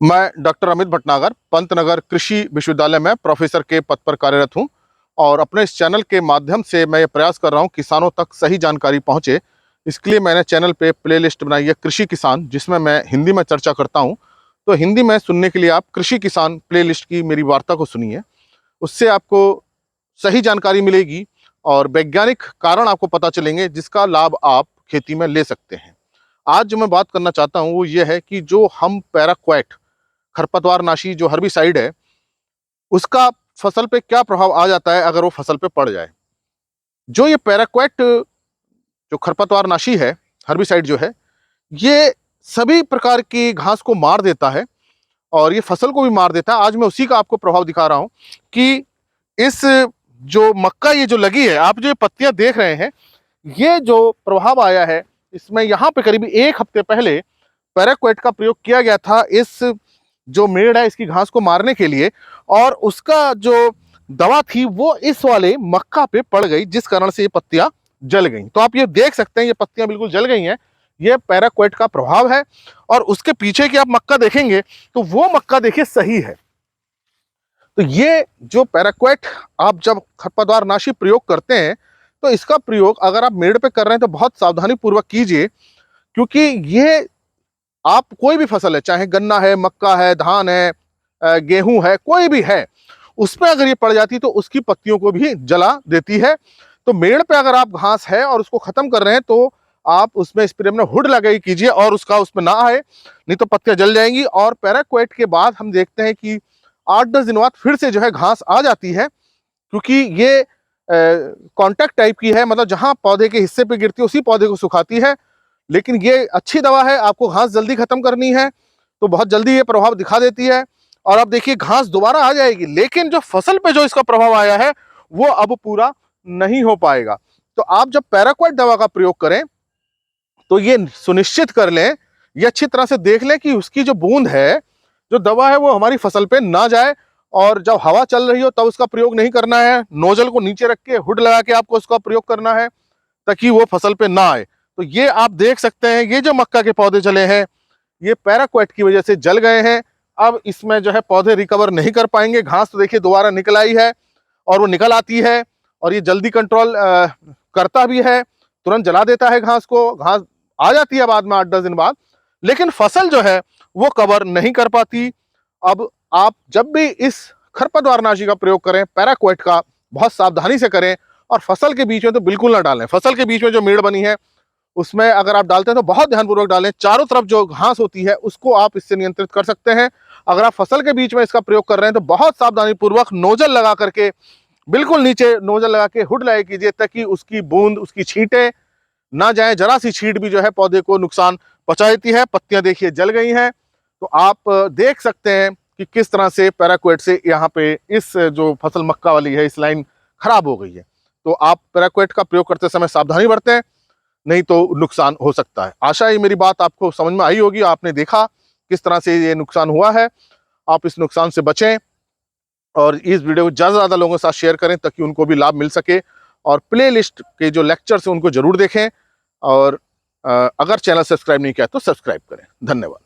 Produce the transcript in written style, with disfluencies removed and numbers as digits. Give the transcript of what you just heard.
मैं डॉक्टर अमित भटनागर पंतनगर कृषि विश्वविद्यालय में प्रोफेसर के पद पर कार्यरत हूं और अपने इस चैनल के माध्यम से मैं ये प्रयास कर रहा हूं किसानों तक सही जानकारी पहुंचे। इसके लिए मैंने चैनल पे प्लेलिस्ट बनाई है कृषि किसान, जिसमें मैं हिंदी में चर्चा करता हूं। तो हिंदी में सुनने के लिए आप कृषि किसान प्लेलिस्ट की मेरी वार्ता को सुनिए। उससे आपको सही जानकारी मिलेगी और वैज्ञानिक कारण आपको पता चलेंगे, जिसका लाभ आप खेती में ले सकते हैं। आज जो मैं बात करना चाहता हूँ वो ये है कि जो हम पैराक्वेट खरपतवारनाशी जो हर्बिसाइड है, उसका फसल पे क्या प्रभाव आ जाता है अगर वो फसल पे पड़ जाए। जो ये पैराक्वेट जो खरपतवारनाशी है, हर्बिसाइड जो है, ये सभी प्रकार की घास को मार देता है और ये फसल को भी मार देता है। आज मैं उसी का आपको प्रभाव दिखा रहा हूं कि इस जो मक्का ये जो लगी है, आप जो ये पत्तियां देख रहे हैं, ये जो प्रभाव आया है, इसमें यहाँ पे करीब 1 हफ्ते पहले पैराक्वेट का प्रयोग किया गया था इस जो मेड़ है इसकी घास को मारने के लिए, और उसका जो दवा थी वो इस वाले मक्का पे पड़ गई, जिस कारण से ये पत्तियां जल गई। तो आप ये देख सकते हैं, ये पत्तियां बिल्कुल जल गई हैं। ये पैराक्वेट का प्रभाव है। और उसके पीछे की आप मक्का देखेंगे तो वो मक्का देखिए सही है। तो ये जो पैराक्वेट आप जब खरपतवारनाशी प्रयोग करते हैं तो इसका प्रयोग अगर आप मेड़ पे कर रहे हैं तो बहुत सावधानी पूर्वक कीजिए, क्योंकि ये आप कोई भी फसल है, चाहे गन्ना है, मक्का है, धान है, गेहूं है, कोई भी है, उसमें अगर ये पड़ जाती है तो उसकी पत्तियों को भी जला देती है। तो मेड़ पे अगर आप घास है और उसको खत्म कर रहे हैं तो आप उसमें स्प्रे में हुड लगाई कीजिए और उसका उसमें ना आए, नहीं तो पत्तियां जल जाएंगी। और पैराक्वेट के बाद हम देखते हैं कि 8-10 दिन बाद फिर से जो है घास आ जाती है, क्योंकि ये कांटेक्ट टाइप की है, मतलब जहां पौधे के हिस्से पे गिरती है उसी पौधे को सुखाती है। लेकिन ये अच्छी दवा है, आपको घास जल्दी खत्म करनी है तो बहुत जल्दी ये प्रभाव दिखा देती है और अब देखिए घास दोबारा आ जाएगी। लेकिन जो फसल पे जो इसका प्रभाव आया है वो अब पूरा नहीं हो पाएगा। तो आप जब पैराक्वेट दवा का प्रयोग करें तो ये सुनिश्चित कर लें, ये अच्छी तरह से देख लें कि उसकी जो बूंद है, जो दवा है, वो हमारी फसल पे ना जाए। और जब हवा चल रही हो तब उसका प्रयोग नहीं करना है। नोजल को नीचे रख के हुड लगा के आपको उसका प्रयोग करना है ताकि वो फसल पे ना आए। तो ये आप देख सकते हैं, ये जो मक्का के पौधे जले हैं ये पैराक्वेट की वजह से जल गए हैं। अब इसमें जो है पौधे रिकवर नहीं कर पाएंगे। घास तो देखिए दोबारा निकल आई है और वो निकल आती है और ये जल्दी कंट्रोल करता भी है, तुरंत जला देता है घास को। घास आ जाती है बाद में 8-10 दिन बाद, लेकिन फसल जो है वो कवर नहीं कर पाती। अब आप जब भी इस खरपतवारनाशी का प्रयोग करें, पैराक्वेट का, बहुत सावधानी से करें और फसल के बीच में तो बिल्कुल ना डालें। फसल के बीच में जो मेड़ बनी है उसमें अगर आप डालते हैं तो बहुत ध्यानपूर्वक डालें। चारों तरफ जो घास होती है उसको आप इससे नियंत्रित कर सकते हैं। अगर आप फसल के बीच में इसका प्रयोग कर रहे हैं तो बहुत सावधानी पूर्वक नोजल लगा करके, बिल्कुल नीचे नोजल लगा के हुड लगाई कीजिए ताकि उसकी बूंद, उसकी छींटें ना जाए। जरा सी छींट भी जो है पौधे को नुकसान पहुंचा देती है। पत्तियां देखिए जल गई हैं। तो आप देख सकते हैं कि किस तरह से पैराक्वेट से यहाँ पे इस जो फसल मक्का वाली है इस लाइन खराब हो गई है। तो आप पैराक्वेट का प्रयोग करते समय सावधानी बरतें, नहीं तो नुकसान हो सकता है। आशा है मेरी बात आपको समझ में आई होगी। आपने देखा किस तरह से ये नुकसान हुआ है। आप इस नुकसान से बचें और इस वीडियो को ज़्यादा से ज़्यादा लोगों के साथ शेयर करें ताकि उनको भी लाभ मिल सके। और प्ले लिस्ट के जो लेक्चर्स हैं उनको जरूर देखें और अगर चैनल सब्सक्राइब नहीं किया तो सब्सक्राइब करें। धन्यवाद।